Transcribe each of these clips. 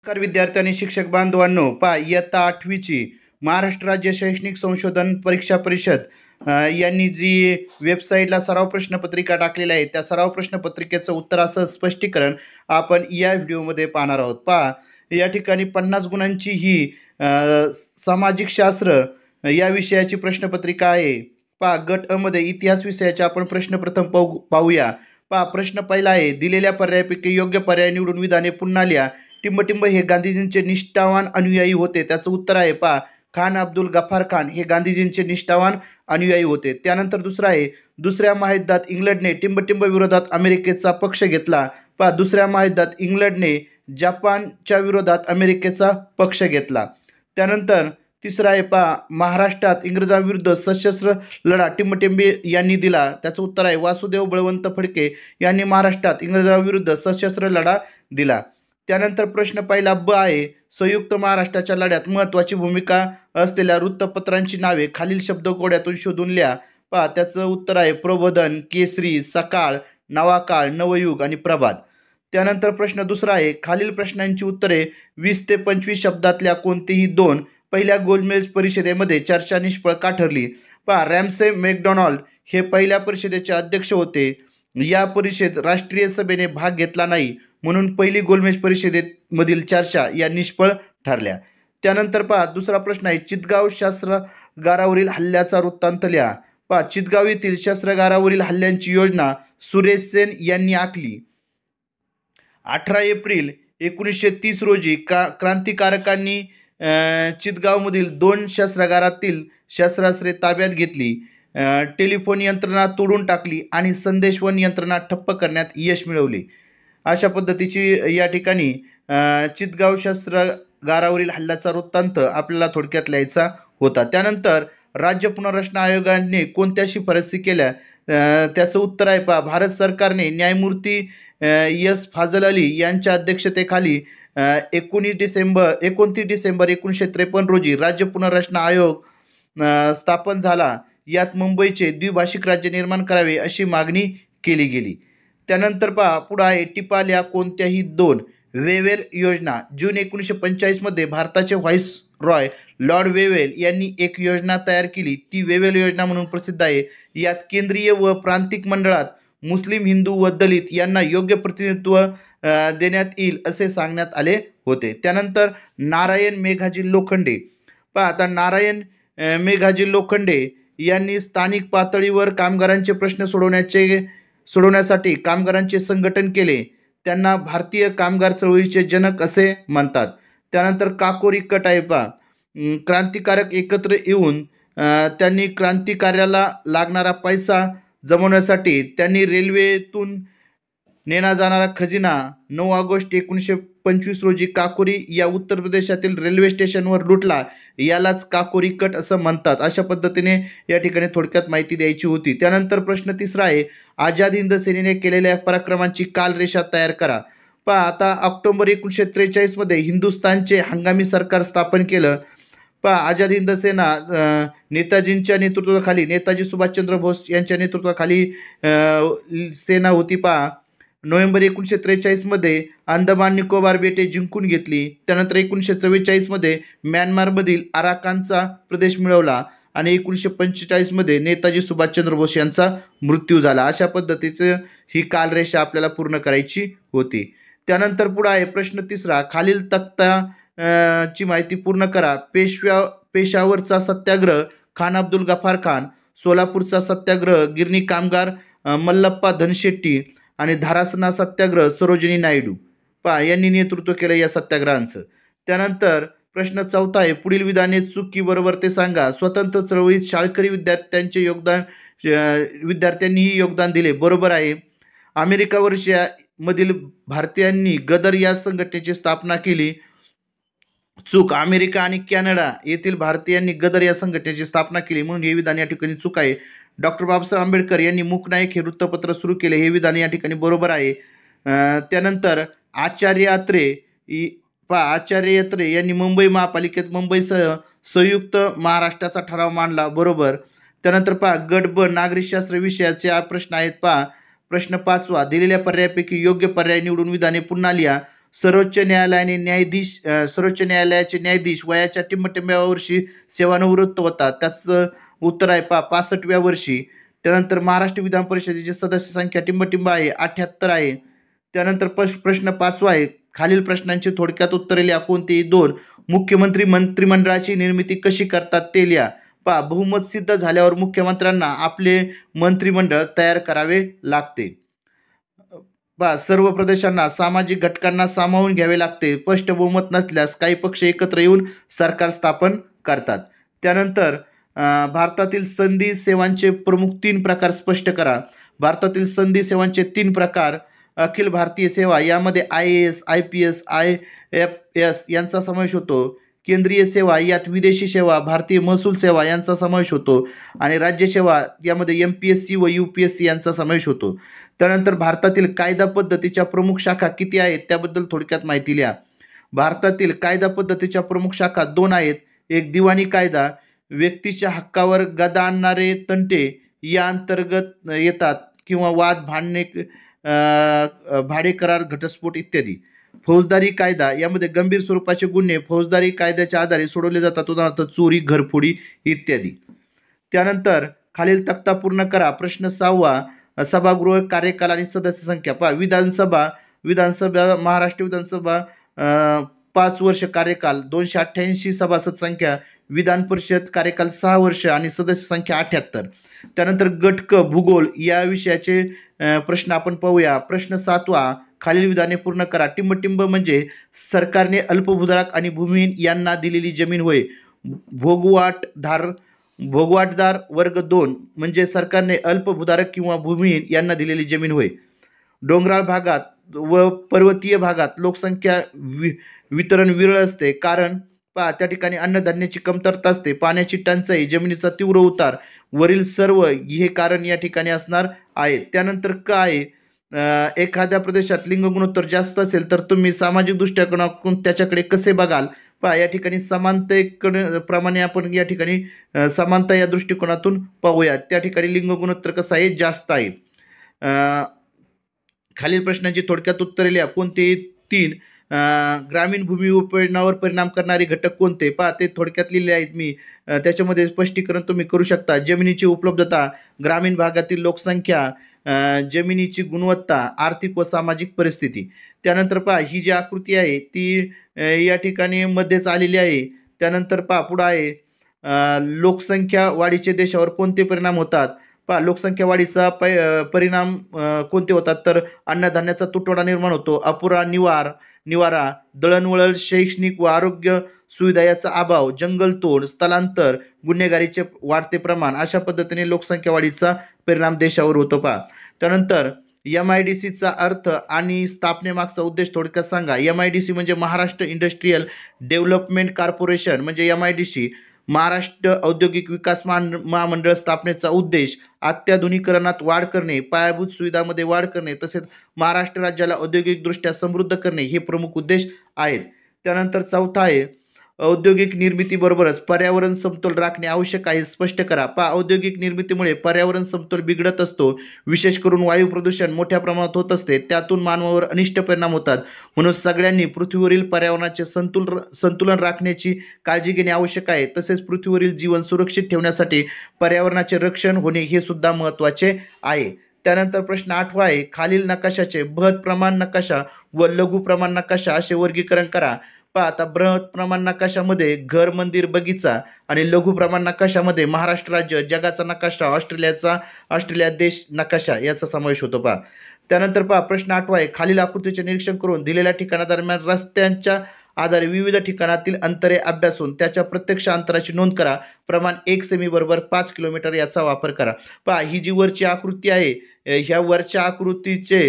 नमस्कार विद्यार्थी आणि शिक्षक बांधवांनो, इयत्ता 8वीची महाराष्ट्र राज्य शैक्षणिक संशोधन परीक्षा परिषद यांनी जी वेबसाईटला सराव प्रश्नपत्रिका टाकलेल्या आहे त्या सराव प्रश्नपत्रिकेचं उत्तरासह स्पष्टीकरण आपण या व्हिडिओमध्ये पाहणार आहोत। या ठिकाणी 50 गुणांची ही सामाजिक शास्त्र या विषयाची प्रश्नपत्रिका आहे। गट अ मध्ये इतिहास विषयाचे आपण प्रश्न प्रथम पाहूया। प्रश्न पहिला आहे, दिलेल्या पर्यायापैकी योग्य पर्याय निवडून विधाने पुन्हा लिहा। टिंबटिंब हे गांधीजींचे निष्ठावान अनुयायी होते। त्याचं उत्तर आहे खान अब्दुल गफार खान हे गांधीजींचे निष्ठावान अनुयायी होते। त्यानंतर दुसरा आहे, दुसऱ्या महायुद्धात इंग्लंडने टिंबटिंब विरोधात अमेरिकेचा पक्ष घेतला। दुसऱ्या महायुद्धात इंग्लंडने जपानच्या विरोधात अमेरिकेचा पक्ष घेतला। त्यानंतर तिसरा आहे महाराष्ट्रात इंग्रजांविरुद्ध सशस्त्र लढा टिंबटिंबे यांनी दिला। त्याचं उत्तर आहे वासुदेव बळवंत फडके यांनी महाराष्ट्रात इंग्रजांविरुद्ध सशस्त्र लढा दिला। त्यानंतर प्रश्न पहिला ब आहे, संयुक्त महाराष्ट्राच्या लढ्यात महत्त्वाची भूमिका असलेल्या वृत्तपत्रांची नावे खालील शब्दकोड्यातून शोधून लिहा। त्याचं उत्तर आहे प्रबोधन, केसरी, सकाळ, नवाकाळ, नवयुग आणि प्रभात। त्यानंतर प्रश्न दुसरा आहे, खालील प्रश्नांची उत्तरे 20 ते 25 शब्दातल्या कोणतेही दोन पहिल्या गोलमेज परिषदेमध्ये चर्चा निष्फळ का ठरली? रॅमसे मॅकडोनाल्ड हे पहिल्या परिषदेचे अध्यक्ष होते। या परिषदेत राष्ट्रीय सभेने भाग घेतला नाही, म्हणून पहिली गोलमेज परिषदेमधील चर्चा या निष्फळ ठरल्या। त्यानंतर दुसरा प्रश्न आहे, चितगाव शस्त्रागारावरील हल्ल्याचा वृत्तांत लिहा। चितगाव येथील शस्त्रागारावरील हल्ल्यांची योजना सुरेश सेन यांनी आखली। 18 एप्रिल 1930 रोजी क्रांतिकारकांनी चितगावमधील 2 शस्त्रागारातील शस्त्रास्त्रे ताब्यात घेतली, टेलिफोन यंत्रणा तोडून टाकली आणि संदेशवहन यंत्रणा ठप्प करण्यात यश मिळवले। अशा पद्धतीची या ठिकाणी चितगाव शस्त्रागारावरील हल्ल्याचा वृत्तांत आपल्याला थोडक्यात लिहायचा होता। त्यानंतर राज्य पुनर्रचना आयोगाने कोणत्या शिफारसी केल्या? त्याचं उत्तर आहे भारत सरकारने न्यायमूर्ती एस फाजल अली यांच्या अध्यक्षतेखाली 29 डिसेंबर 1953 रोजी राज्य पुनर्रचना आयोग स्थापन झाला। यात मुंबईचे द्विभाषिक राज्य निर्माण करावे अशी मागणी केली गेली। त्यानंतर पुढे आहे, टिपाल्या कोणत्याही दोन वेवेल योजना। जून 1945 मध्ये भारताचे व्हाईसरॉय लॉर्ड वेवेल यांनी एक योजना तयार केली, ती वेवेल योजना म्हणून प्रसिद्ध आहे। यात केंद्रीय व प्रांतिक मंडळात मुस्लिम, हिंदू व दलित यांना योग्य प्रतिनिधित्व देण्यात येईल असे सांगण्यात आले होते। त्यानंतर नारायण मेघाजी लोखंडे आता नारायण मेघाजी लोखंडे यांनी स्थानिक पातळीवर कामगारांचे प्रश्न सोडवण्यासाठी कामगारांचे संघटन केले। त्यांना भारतीय कामगार चळवळीचे जनक असे म्हणतात। त्यानंतर काकोरी कट आहे क्रांतिकारक एकत्र येऊन त्यांनी क्रांतिकार्याला लागणारा पैसा जमवण्यासाठी त्यांनी रेल्वेतून नेला जाणारा खजिना 9 ऑगस्ट 1925 रोजी काकोरी या उत्तर प्रदेशातील रेल्वे स्टेशनवर लुटला। यालाच काकोरी कट असं म्हणतात। अशा पद्धतीने या ठिकाणी थोडक्यात माहिती द्यायची होती। त्यानंतर प्रश्न तिसरा आहे, आझाद हिंद सेनेने केलेल्या पराक्रमांची कालरेषा तयार करा। आता ऑक्टोबर 1943 मध्ये हिंदुस्थानचे हंगामी सरकार स्थापन केलं। आझाद हिंद सेना नेताजींच्या नेतृत्वाखाली, नेताजी सुभाषचंद्र बोस यांच्या नेतृत्वाखाली सेना होती। नोव्हेंबर 1943 मध्ये अंदमान निकोबार बेटे जिंकून घेतली। त्यानंतर 1944 मध्ये म्यानमारमधील अराकानचा प्रदेश मिळवला आणि 1945 मध्ये नेताजी सुभाषचंद्र बोस यांचा मृत्यू झाला। अशा पद्धतीचं ही कालरेषा आपल्याला पूर्ण करायची होती। त्यानंतर पुढे आहे प्रश्न तिसरा, खालील तक्ता ची माहिती पूर्ण करा। पेशावरचा सत्याग्रह खान अब्दुल गफार खान, सोलापूरचा सत्याग्रह गिरणी कामगार मल्लप्पा धनशेट्टी आणि धारासना सत्याग्रह सरोजिनी नायडू यांनी नेतृत्व केलं या सत्याग्रहांचं। त्यानंतर प्रश्न चौथा आहे, पुढील विधाने चूक की बरोबर ते सांगा। स्वतंत्र चळवळीत शाळकरी विद्यार्थ्यांनीही योगदान दिले, बरोबर आहे। अमेरिका मधील भारतीयांनी गदर या संघटनेची स्थापना केली, चूक। अमेरिका आणि कॅनडा येथील भारतीयांनी गदर या संघटनेची स्थापना केली, म्हणून हे विधान या ठिकाणी चूक आहे। डॉक्टर बाबासाहेब आंबेडकर यांनी मूकनायक हे वृत्तपत्र सुरू केले, हे विधान या ठिकाणी बरोबर आहे। त्यानंतर आचार्य अत्रे यांनी मुंबई महापालिकेत मुंबईसह संयुक्त महाराष्ट्राचा ठराव मांडला, बरोबर। त्यानंतर गट ब नागरिकशास्त्र विषयाचे प्रश्न आहेत। प्रश्न 5वा, दिलेल्या पर्यायापैकी योग्य पर्याय निवडून विधाने पुन्हा लिहा। सर्वोच्च न्यायालयाने सर्वोच्च न्यायालयाचे न्यायाधीश वयाच्या टिंबटिंब्याव्या वर्षी सेवानिवृत्त होतात, त्याचं उत्तर आहे 65व्या वर्षी. त्यानंतर महाराष्ट्र विधान परिषदेची सदस्य संख्या टिंबटिंब आहे 78 आहे. त्यानंतर प्रश्न 5वा आहे, खालील प्रश्नांची थोडक्यात उत्तरे लिहा. कोणतीही 2. मुख्यमंत्री मंत्रिमंडळाची निर्मिती कशी करतात ते लिहा. बहुमत सिद्ध झाल्यावर मुख्यमंत्र्यांना आपले मंत्रिमंडळ तयार करावे लागते. सर्व प्रदेशांना सामाजिक घटकांना सामावून घ्यावे लागते. स्पष्ट बहुमत नसल्यास काही पक्ष एकत्र येऊन सरकार स्थापन करतात. त्यानंतर भारतातील संधी सेवांचे प्रमुख 3 प्रकार स्पष्ट करा. भारतातील संधी सेवांचे 3 प्रकार: अखिल भारतीय सेवा, यामध्ये IAS, IPS, IFS यांचा समावेश होतो. केंद्रीय सेवा, यात विदेशी सेवा, भारतीय महसूल सेवा यांचा समावेश होतो. आणि राज्य सेवा, यामध्ये MPSC व UPSC यांचा समावेश होतो. त्यानंतर भारतातील कायदा पद्धतीच्या प्रमुख शाखा किती आहेत त्याबद्दल थोडक्यात माहिती लिहा. भारतातील कायदा पद्धतीच्या प्रमुख शाखा 2 आहेत. एक दिवाणी कायदा, व्यक्तीच्या हक्कावर गदा आणणारे तंटे या अंतर्गत येतात किंवा वाद, भाडे करार, घटस्फोट इत्यादी. फौजदारी कायदा, यामध्ये गंभीर स्वरूपाचे गुन्हे फौजदारी कायद्याच्या आधारे सोडवले जातात, उदाहरणार्थ चोरी, घरफोडी इत्यादी. त्यानंतर खालील तक्ता पूर्ण करा. प्रश्न 6वा, सभागृह, कार्यकाल आणि सदस्य संख्या. विधानसभा महाराष्ट्र विधानसभा 5 वर्ष कार्यकाल, 288 सभासद संख्या. विधान परिषद कार्यकाल 6 वर्ष आणि सदस्य संख्या 78. त्यानंतर गट क, भूगोल या विषयाचे प्रश्न आपण पाहूया. प्रश्न 7वा, खालील विधाने पूर्ण करा. टिंबटिंब म्हणजे सरकारने अल्पभूधारक आणि भूमिहीन यांना दिलेली जमीन होय. भोगवाटदार वर्ग 2 म्हणजे सरकारने अल्पभूधारक किंवा भूमिहीन यांना दिलेली जमीन होय. डोंगराळ भागात व पर्वतीय भागात लोकसंख्या वितरण विरळ असते, कारण त्या ठिकाणी अन्नधान्याची कमतरता असते, पाण्याची टंचाई, जमिनीचा तीव्र उतार, वरील सर्व हे कारण या ठिकाणी असणार आहे. त्यानंतर काय, एखाद्या प्रदेशात लिंग गुणोत्तर जास्त असेल तर तुम्ही सामाजिक दृष्टिकोनातून त्याच्याकडे कसे बघाल. या ठिकाणी समानतेकडे प्रमाणे आपण या ठिकाणी समानता या दृष्टिकोनातून पाहूया. त्या ठिकाणी लिंग गुणोत्तर कसं आहे, जास्त आहे. खालील प्रश्नांची थोडक्यात उत्तरे लिहा. कोणते 3 ग्रामीण भूमी उपयोजनावर परिणाम करणारे घटक कोणते. ते थोडक्यात लिहिले आहेत मी, त्याच्यामध्ये स्पष्टीकरण तुम्ही करू शकता. जमिनीची उपलब्धता, ग्रामीण भागातील लोकसंख्या, जमिनीची गुणवत्ता, आर्थिक व सामाजिक परिस्थिती. त्यानंतर ही जी आकृती आहे ती या ठिकाणी मध्येच आलेली आहे. त्यानंतर पुढं आहे, लोकसंख्या वाढीचे देशावर कोणते परिणाम होतात. लोकसंख्या वाढीचा परिणाम कोणते होतात, तर अन्नधान्याचा तुटवडा निर्माण होतो, अपुरा निवारा, दळणवळण, शैक्षणिक व आरोग्य सुविधा याचा अभाव, जंगलतोड, स्थलांतर, गुन्हेगारीचे वाढते प्रमाण, अशा पद्धतीने लोकसंख्या वाढीचा परिणाम देशावर होतो. त्यानंतर MIDCचा अर्थ आणि स्थापनेमागचा उद्देश थोडक्यात सांगा. MIDC म्हणजे महाराष्ट्र इंडस्ट्रियल डेव्हलपमेंट कॉर्पोरेशन म्हणजे MIDC. महाराष्ट्र औद्योगिक विकास महामंडळ स्थापनेचा उद्देश अत्याधुनिकीकरणात वाढ करणे, पायाभूत सुविधांमध्ये वाढ करणे, तसेच महाराष्ट्र राज्याला औद्योगिकदृष्ट्या समृद्ध करणे हे प्रमुख उद्देश आहेत. त्यानंतर 4था आहे, औद्योगिक निर्मितीबरोबरच पर्यावरण समतोल राखणे आवश्यक आहे, स्पष्ट करा. औद्योगिक निर्मितीमुळे पर्यावरण समतोल बिघडत असतो, विशेष करून वायू प्रदूषण मोठ्या प्रमाणात होत असते, त्यातून मानवावर अनिष्ट परिणाम होतात. म्हणून सगळ्यांनी पृथ्वीवरील पर्यावरणाचे संतुलन राखण्याची काळजी घेणे आवश्यक आहे. तसेच पृथ्वीवरील जीवन सुरक्षित ठेवण्यासाठी पर्यावरणाचे रक्षण होणे हे सुद्धा महत्त्वाचे आहे. त्यानंतर प्रश्न 8वा आहे, खालील नकाशाचे बृहत प्रमाण नकाशा व लघु प्रमाण नकाशा असे वर्गीकरण करा. आता बृहत प्रमाण नकाशामध्ये घर, मंदिर, बगीचा आणि लघु प्रमाण नकाशामध्ये महाराष्ट्र राज्य, जगाचा नकाशा, ऑस्ट्रेलिया देश नकाशा याचा समावेश होतो. त्यानंतर प्रश्न 8वा आहे, खालील आकृतीचे निरीक्षण करून दिलेल्या ठिकाणादरम्यान रस्त्यांच्या आधारे विविध ठिकाणातील अंतरे अभ्यासून त्याच्या प्रत्यक्ष अंतराची नोंद करा. प्रमाण 1 सेमी बरोबर 5 किलोमीटर याचा वापर करा. ही जी वरची आकृती आहे, ह्या वरच्या आकृतीचे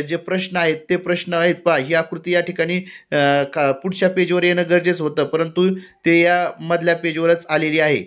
जे प्रश्न आहेत ते प्रश्न आहेत. ही आकृती या ठिकाणी पुढच्या पेजवर येणं गरजेचं होतं, परंतु ते या मधल्या पेजवरच आलेली आहे.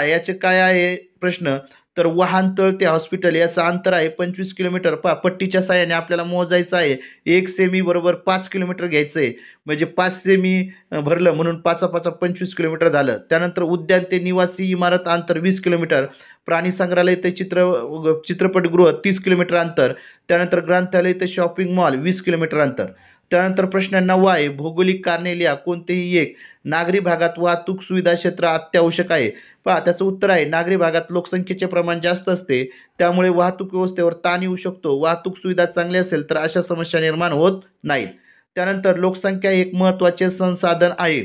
याचे काय आहे प्रश्न, तर वाहनतळ ते हॉस्पिटल याचं अंतर आहे 25 किलोमीटर. पट्टीच्या साहाय्याने आपल्याला मोजायचं आहे. 1 सेमी बरोबर 5 किलोमीटर घ्यायचं आहे, म्हणजे 5 सेमी भरलं म्हणून 5 25 किलोमीटर झालं. त्यानंतर उद्यान ते निवासी इमारत अंतर 20 किलोमीटर, प्राणी संग्रहालय ते चित्रपटगृह 30 किलोमीटर अंतर, त्यानंतर ग्रंथालय ते शॉपिंग मॉल 20 किलोमीटर अंतर. त्यानंतर प्रश्न 9 आहे, भौगोलिक कारणे लिहा. कोणतेही एक. नागरी भागात वाहतूक सुविधा क्षेत्र अत्यावश्यक आहे. पहा त्याचं उत्तर आहे, नागरी भागात लोकसंख्येचे प्रमाण जास्त असते, त्यामुळे वाहतूक व्यवस्थेवर ताण येऊ शकतो. वाहतूक सुविधा चांगली असेल तर अशा समस्या निर्माण होत नाहीत. त्यानंतर लोकसंख्या एक महत्त्वाचे संसाधन आहे.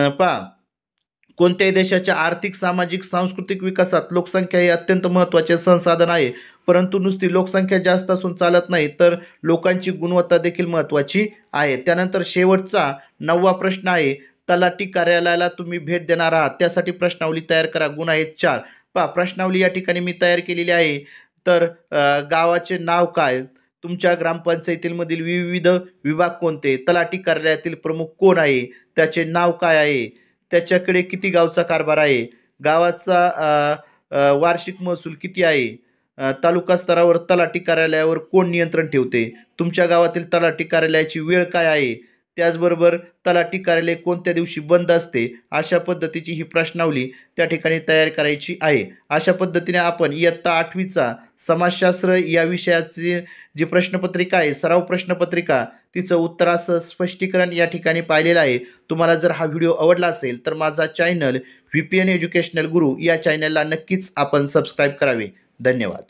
पहा कोणत्याही देशाच्या आर्थिक, सामाजिक, सांस्कृतिक विकासात लोकसंख्या हे अत्यंत महत्त्वाचे संसाधन आहे. परंतु नुसती लोकसंख्या जास्त असून चालत नाही, तर लोकांची गुणवत्ता देखील महत्त्वाची आहे. त्यानंतर शेवटचा 9वा प्रश्न आहे, तलाठी कार्यालयाला तुम्ही भेट देणार आहात, त्यासाठी प्रश्नावली तयार करा. गुण आहेत 4. पहा प्रश्नावली या ठिकाणी मी तयार केलेली आहे. तर गावाचे नाव काय, तुमच्या ग्रामपंचायतीमधील विविध विभाग कोणते, तलाठी कार्यालयातील प्रमुख कोण आहे, त्याचे नाव काय आहे, त्याच्याकडे किती गावचा कारभार आहे, गावाचा वार्षिक महसूल किती आहे, तालुका स्तरावर तलाठी कार्यालयावर कोण नियंत्रण ठेवते, तुमच्या गावातील तलाठी कार्यालयाची वेळ काय आहे, त्याचबरोबर तलाठी कार्यालय कोणत्या दिवशी बंद असते. अशा पद्धतीची ही प्रश्नावली त्या ठिकाणी तयार करायची आहे. अशा पद्धतीने आपण इयत्ता 8वीचा समाजशास्त्र या विषयाची जी प्रश्नपत्रिका आहे, सराव प्रश्नपत्रिका, तिचं उत्तरासह स्पष्टीकरण या ठिकाणी पाहिलेलं आहे. तुम्हाला जर हा व्हिडिओ आवडला असेल तर माझा चॅनल VPN एज्युकेशनल गुरु या चॅनलला नक्कीच आपण सबस्क्राईब करावे. धन्यवाद.